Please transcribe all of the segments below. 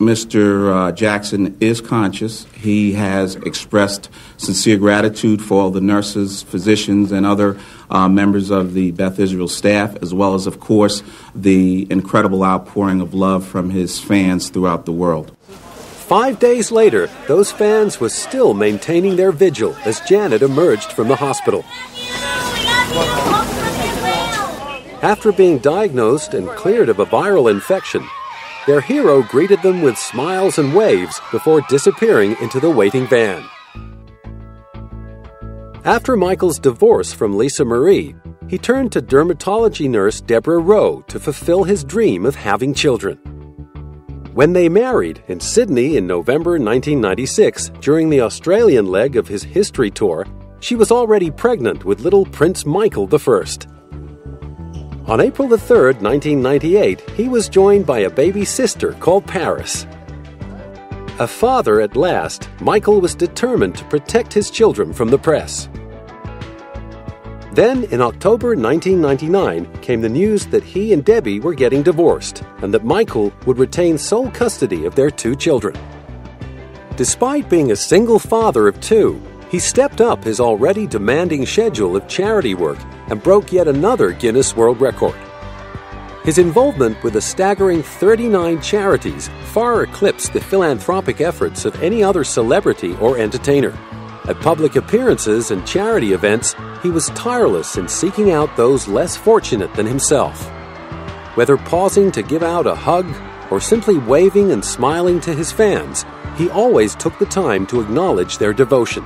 Mr. Jackson is conscious. He has expressed sincere gratitude for all the nurses, physicians, and other members of the Beth Israel staff, as well as, of course, the incredible outpouring of love from his fans throughout the world. 5 days later, those fans were still maintaining their vigil as Janet emerged from the hospital. After being diagnosed and cleared of a viral infection, their hero greeted them with smiles and waves before disappearing into the waiting van. After Michael's divorce from Lisa Marie, he turned to dermatology nurse Deborah Rowe to fulfill his dream of having children. When they married in Sydney in November 1996, during the Australian leg of his history tour, she was already pregnant with little Prince Michael I. On April 3, 1998, he was joined by a baby sister called Paris. A father at last, Michael was determined to protect his children from the press. Then, in October 1999, came the news that he and Debbie were getting divorced and that Michael would retain sole custody of their 2 children. Despite being a single father of 2, he stepped up his already demanding schedule of charity work and broke yet another Guinness World Record. His involvement with a staggering 39 charities far eclipsed the philanthropic efforts of any other celebrity or entertainer. At public appearances and charity events, he was tireless in seeking out those less fortunate than himself. Whether pausing to give out a hug or simply waving and smiling to his fans, he always took the time to acknowledge their devotion.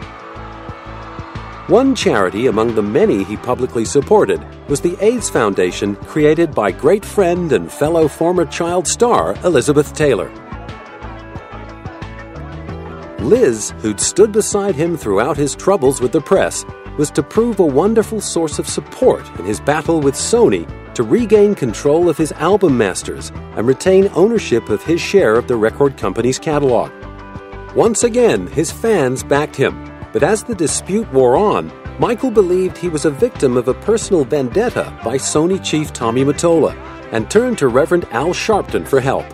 One charity among the many he publicly supported was the AIDS Foundation created by great friend and fellow former child star Elizabeth Taylor. Liz, who'd stood beside him throughout his troubles with the press, was to prove a wonderful source of support in his battle with Sony to regain control of his album masters and retain ownership of his share of the record company's catalog. Once again, his fans backed him. But as the dispute wore on, Michael believed he was a victim of a personal vendetta by Sony chief Tommy Mottola and turned to Reverend Al Sharpton for help.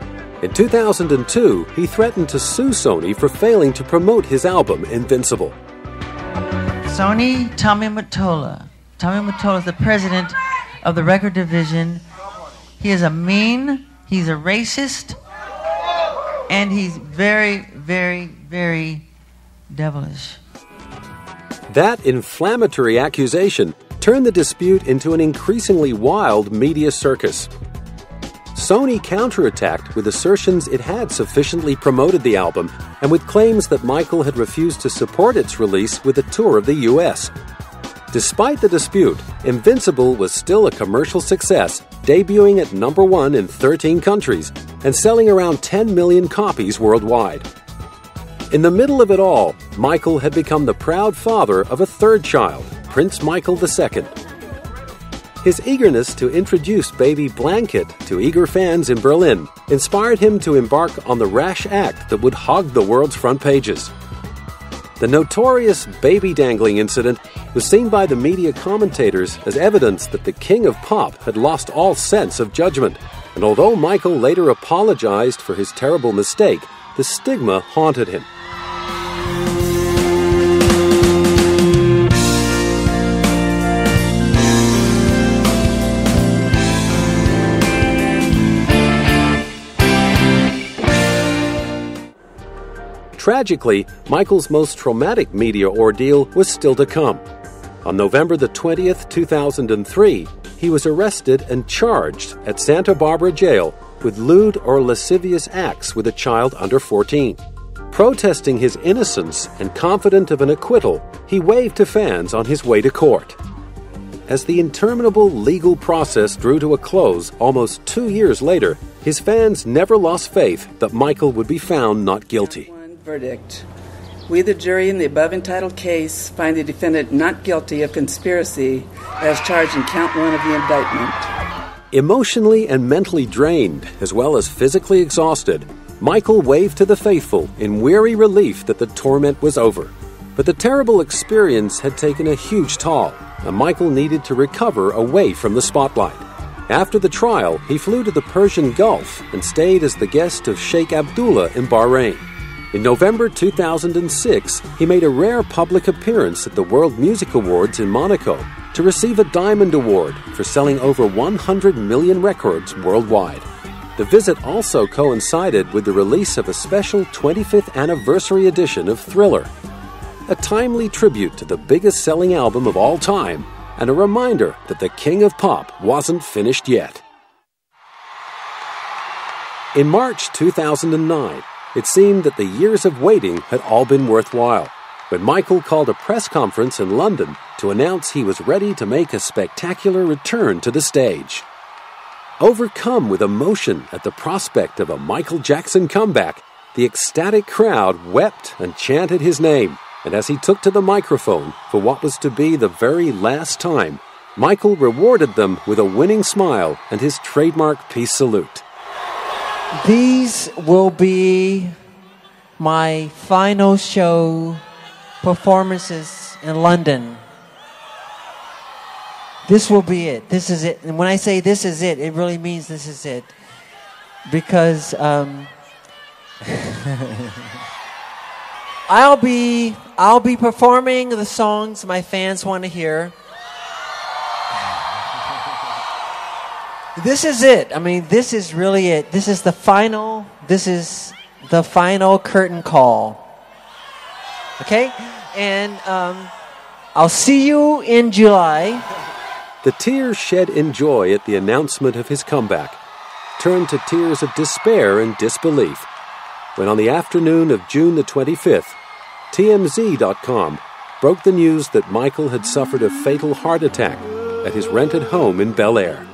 In 2002, he threatened to sue Sony for failing to promote his album Invincible. Sony, Tommy Mottola. Tommy Mottola is the president of the record division. He is a mean, he's a racist, and he's very, very, very devilish. That inflammatory accusation turned the dispute into an increasingly wild media circus. Sony counterattacked with assertions it had sufficiently promoted the album and with claims that Michael had refused to support its release with a tour of the U.S. Despite the dispute, Invincible was still a commercial success, debuting at #1 in 13 countries and selling around 10 million copies worldwide. In the middle of it all, Michael had become the proud father of a 3rd child, Prince Michael II. His eagerness to introduce baby Blanket to eager fans in Berlin inspired him to embark on the rash act that would hog the world's front pages. The notorious baby dangling incident was seen by the media commentators as evidence that the king of pop had lost all sense of judgment, and although Michael later apologized for his terrible mistake, the stigma haunted him. Tragically, Michael's most traumatic media ordeal was still to come. On November the 20th, 2003, he was arrested and charged at Santa Barbara Jail with lewd or lascivious acts with a child under 14. Protesting his innocence and confident of an acquittal, he waved to fans on his way to court. As the interminable legal process drew to a close almost 2 years later, his fans never lost faith that Michael would be found not guilty. Verdict. We, the jury in the above entitled case, find the defendant not guilty of conspiracy as charged in count 1 of the indictment. Emotionally and mentally drained, as well as physically exhausted, Michael waved to the faithful in weary relief that the torment was over. But the terrible experience had taken a huge toll, and Michael needed to recover away from the spotlight. After the trial, he flew to the Persian Gulf and stayed as the guest of Sheikh Abdullah in Bahrain. In November 2006, he made a rare public appearance at the World Music Awards in Monaco to receive a Diamond Award for selling over 100 million records worldwide. The visit also coincided with the release of a special 25th anniversary edition of Thriller, a timely tribute to the biggest-selling album of all time, and a reminder that the King of Pop wasn't finished yet. In March 2009, it seemed that the years of waiting had all been worthwhile, when Michael called a press conference in London to announce he was ready to make a spectacular return to the stage. Overcome with emotion at the prospect of a Michael Jackson comeback, the ecstatic crowd wept and chanted his name. And as he took to the microphone for what was to be the very last time, Michael rewarded them with a winning smile and his trademark peace salute. These will be my final show performances in London. This will be it. This is it. And when I say this is it, it really means this is it. Because I'll be performing the songs my fans want to hear. This is it. I mean, this is really it. This is the final curtain call. Okay? And I'll see you in July. The tears shed in joy at the announcement of his comeback turned to tears of despair and disbelief when on the afternoon of June the 25th, TMZ.com broke the news that Michael had suffered a fatal heart attack at his rented home in Bel Air.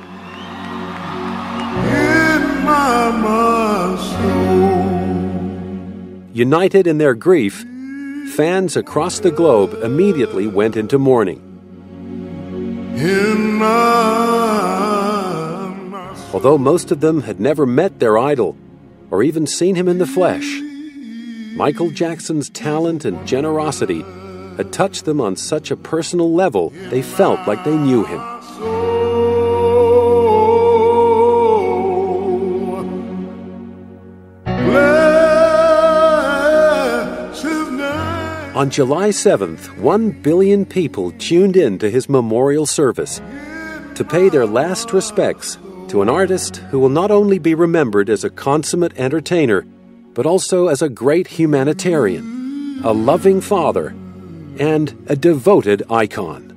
United in their grief, fans across the globe immediately went into mourning. Although most of them had never met their idol or even seen him in the flesh, Michael Jackson's talent and generosity had touched them on such a personal level they felt like they knew him. On July 7th, 1 billion people tuned in to his memorial service to pay their last respects to an artist who will not only be remembered as a consummate entertainer, but also as a great humanitarian, a loving father, and a devoted icon.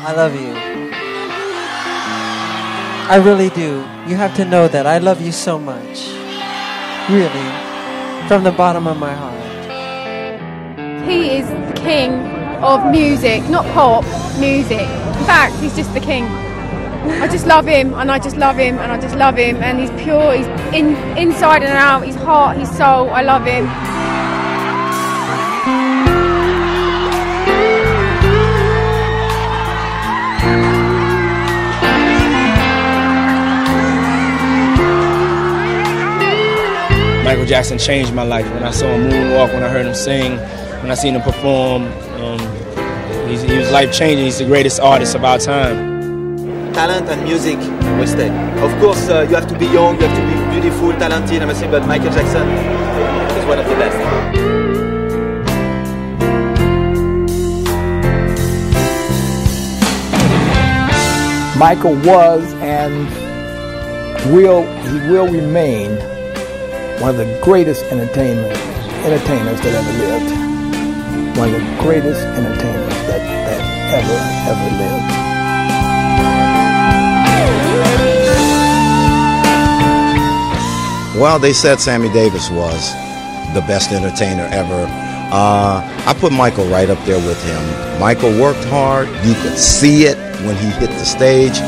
I love you. I really do. You have to know that I love you so much. Really. From the bottom of my heart. He is the king of music, not pop, music. In fact, he's just the king. I just love him, and I just love him, and I just love him, and he's pure, he's inside and out, his heart, his soul, I love him. Michael Jackson changed my life. When I saw him moonwalk, when I heard him sing, when I seen him perform, he was life-changing. He's the greatest artist of our time. Talent and music will stay. Of course, you have to be young, you have to be beautiful, talented, everything, but Michael Jackson is one of the best. Michael was and he will remain one of the greatest entertainers that ever lived. One of the greatest entertainers that ever lived. Well, they said Sammy Davis was the best entertainer ever. I put Michael right up there with him. Michael worked hard. You could see it when he hit the stage.